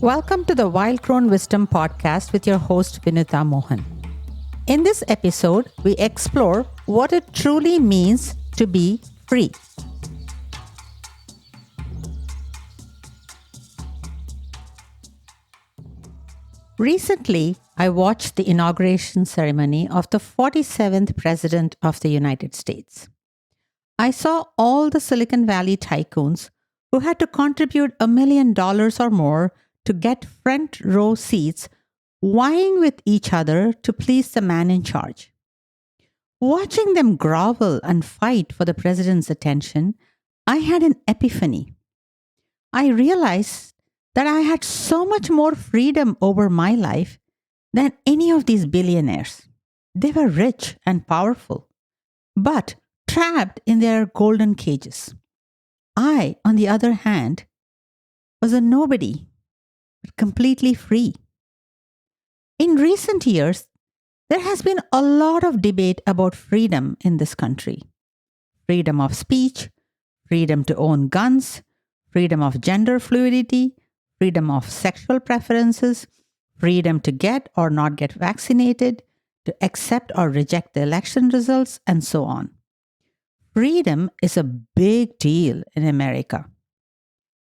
Welcome to the Wild Crone Wisdom podcast with your host, Vinutha Mohan. In this episode, we explore what it truly means to be free. Recently, I watched the inauguration ceremony of the 47th President of the United States. I saw all the Silicon Valley tycoons who had to contribute $1 million or more to get front row seats, vying with each other to please the man in charge. Watching them grovel and fight for the president's attention, I had an epiphany. I realized that I had so much more freedom over my life than any of these billionaires. They were rich and powerful, but trapped in their golden cages. I, on the other hand, was a nobody, but completely free. In recent years, there has been a lot of debate about freedom in this country. Freedom of speech, freedom to own guns, freedom of gender fluidity, freedom of sexual preferences, freedom to get or not get vaccinated, to accept or reject the election results, and so on. Freedom is a big deal in America.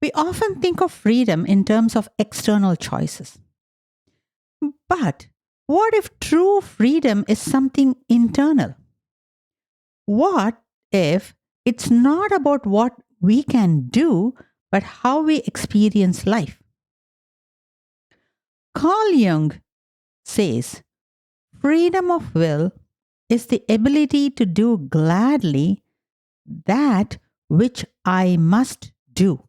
We often think of freedom in terms of external choices. But what if true freedom is something internal? What if it's not about what we can do, but how we experience life? Carl Jung says, freedom of will is the ability to do gladly that which I must do.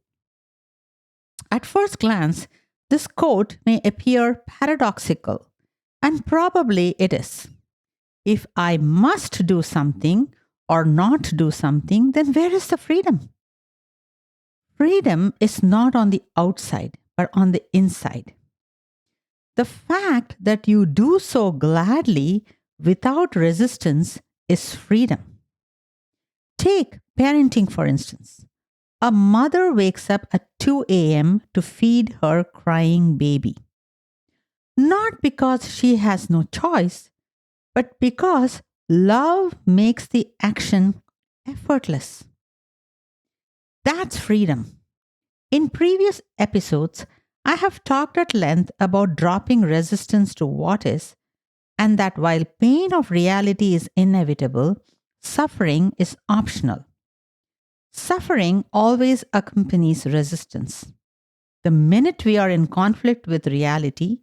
At first glance, this quote may appear paradoxical, and probably it is. If I must do something or not do something, then where is the freedom? Freedom is not on the outside, but on the inside. The fact that you do so gladly without resistance is freedom. Take parenting, for instance. A mother wakes up at 2 a.m. to feed her crying baby. Not because she has no choice, but because love makes the action effortless. That's freedom. In previous episodes, I have talked at length about dropping resistance to what is, and that while pain of reality is inevitable, suffering is optional. Suffering always accompanies resistance. The minute we are in conflict with reality,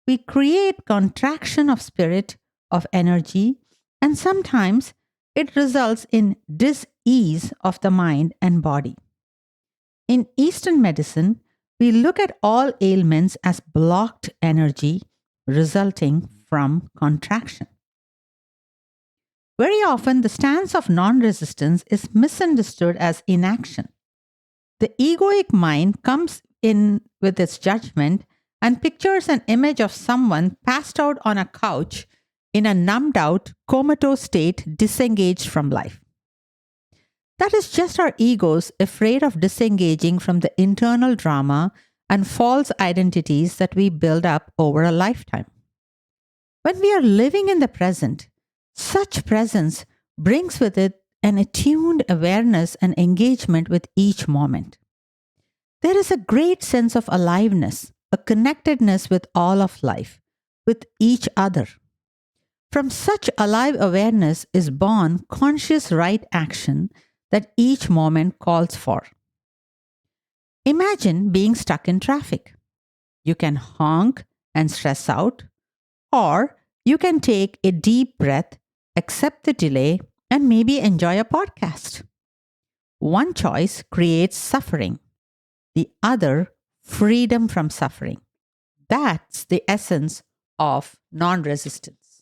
we create contraction of spirit, of energy, and sometimes it results in dis-ease of the mind and body. In Eastern medicine, we look at all ailments as blocked energy resulting from contraction. Very often, the stance of non-resistance is misunderstood as inaction. The egoic mind comes in with its judgment and pictures an image of someone passed out on a couch in a numbed out, comatose state, disengaged from life. That is just our egos afraid of disengaging from the internal drama and false identities that we build up over a lifetime. When we are living in the present, such presence brings with it an attuned awareness and engagement with each moment. There is a great sense of aliveness, a connectedness with all of life, with each other. From such alive awareness is born conscious right action that each moment calls for. Imagine being stuck in traffic. You can honk and stress out, or you can take a deep breath, accept the delay, and maybe enjoy a podcast. One choice creates suffering, the other, freedom from suffering. That's the essence of non-resistance.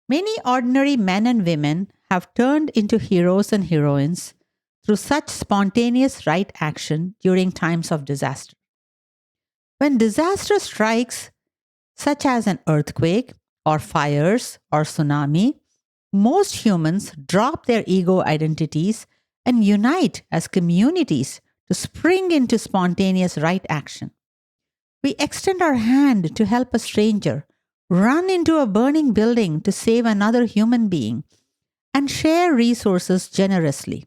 Many ordinary men and women have turned into heroes and heroines through such spontaneous right action during times of disaster. When disaster strikes, such as an earthquake, or fires, or tsunami, most humans drop their ego identities and unite as communities to spring into spontaneous right action. We extend our hand to help a stranger, run into a burning building to save another human being, and share resources generously.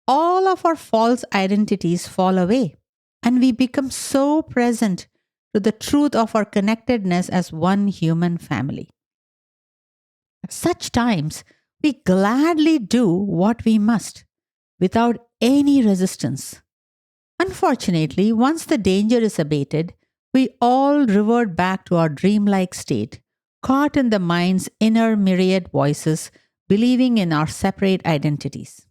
All of our false identities fall away, and we become so present to the truth of our connectedness as one human family. At such times, we gladly do what we must without any resistance. Unfortunately, once the danger is abated, we all revert back to our dreamlike state, caught in the mind's inner myriad voices, believing in our separate identities.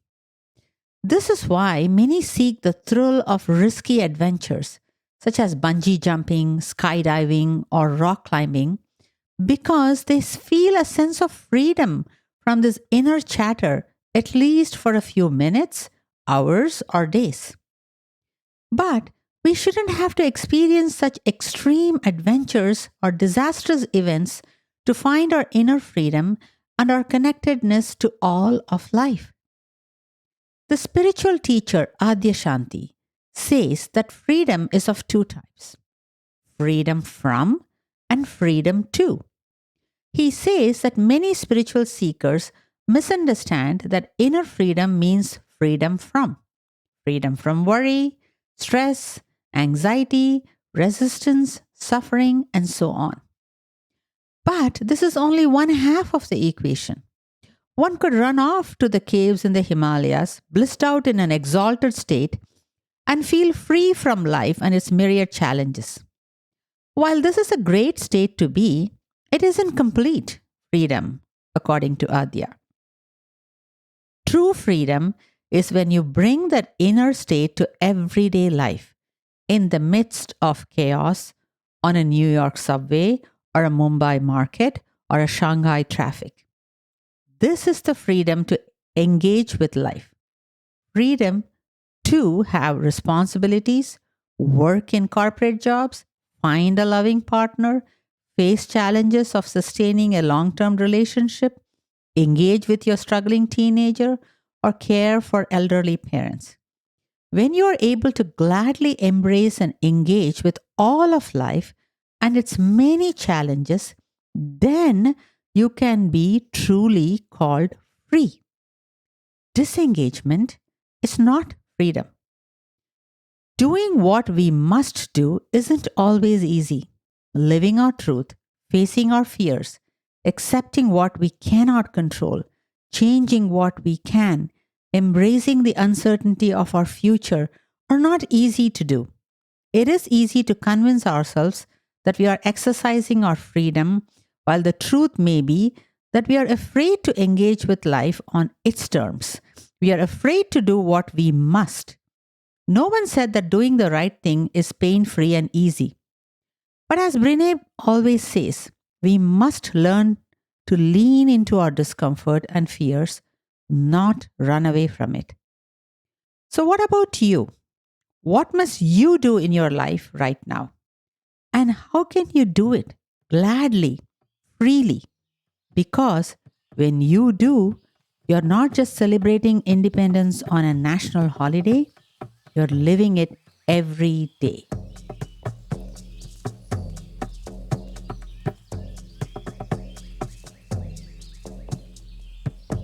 This is why many seek the thrill of risky adventures, such as bungee jumping, skydiving, or rock climbing, because they feel a sense of freedom from this inner chatter, at least for a few minutes, hours, or days. But we shouldn't have to experience such extreme adventures or disastrous events to find our inner freedom and our connectedness to all of life. The spiritual teacher Adyashanti says that freedom is of two types: freedom from and freedom to. He says that many spiritual seekers misunderstand that inner freedom means freedom from worry, stress, anxiety, resistance, suffering, and so on. But this is only one half of the equation. One could run off to the caves in the Himalayas, blissed out in an exalted state, and feel free from life and its myriad challenges. While this is a great state to be, it isn't complete freedom, according to Adya. True freedom is when you bring that inner state to everyday life, in the midst of chaos, on a New York subway, or a Mumbai market, or a Shanghai traffic. This is the freedom to engage with life. Freedom to have responsibilities, work in corporate jobs, find a loving partner, face challenges of sustaining a long term relationship, engage with your struggling teenager, or care for elderly parents. When you are able to gladly embrace and engage with all of life and its many challenges, then you can be truly called free. Disengagement is not freedom. Doing what we must do isn't always easy. Living our truth, facing our fears, accepting what we cannot control, changing what we can, embracing the uncertainty of our future are not easy to do. It is easy to convince ourselves that we are exercising our freedom, while the truth may be that we are afraid to engage with life on its terms. We are afraid to do what we must. No one said that doing the right thing is pain-free and easy. But as Brene always says, we must learn to lean into our discomfort and fears, not run away from it. So, what about you? What must you do in your life right now? And how can you do it gladly, freely? Because when you do, you're not just celebrating independence on a national holiday, you're living it every day.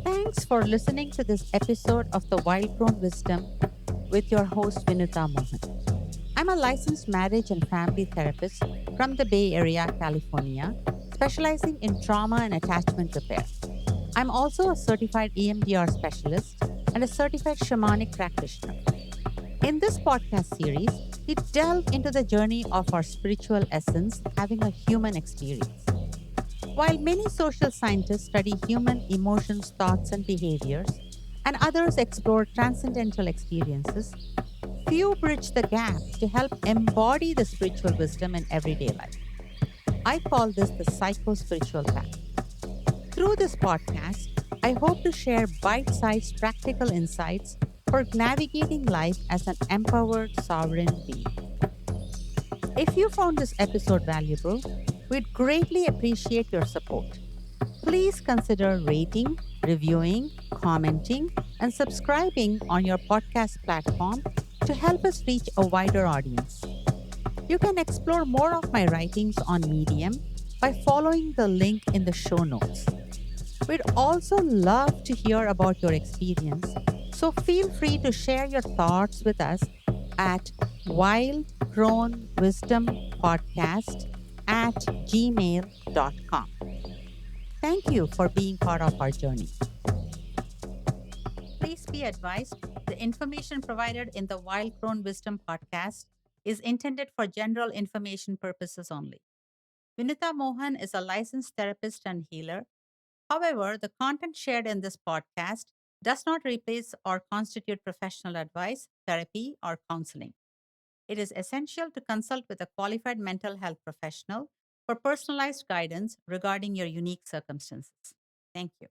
Thanks for listening to this episode of the Wild Crone Wisdom with your host Vinutha Mohan. I'm a licensed marriage and family therapist from the Bay Area, California, specializing in trauma and attachment repair. I'm also a certified EMDR specialist and a certified shamanic practitioner. In this podcast series, we delve into the journey of our spiritual essence having a human experience. While many social scientists study human emotions, thoughts, and behaviors, and others explore transcendental experiences, few bridge the gap to help embody the spiritual wisdom in everyday life. I call this the psycho-spiritual path. Through this podcast, I hope to share bite-sized practical insights for navigating life as an empowered sovereign being. If you found this episode valuable, we'd greatly appreciate your support. Please consider rating, reviewing, commenting, and subscribing on your podcast platform to help us reach a wider audience. You can explore more of my writings on Medium by following the link in the show notes. We'd also love to hear about your experience, so feel free to share your thoughts with us at Wild Crone Wisdom Podcast at gmail.com. Thank you for being part of our journey. Please be advised the information provided in the Wild Crone Wisdom podcast is intended for general information purposes only. Vinutha Mohan is a licensed therapist and healer. However, the content shared in this podcast does not replace or constitute professional advice, therapy, or counseling. It is essential to consult with a qualified mental health professional for personalized guidance regarding your unique circumstances. Thank you.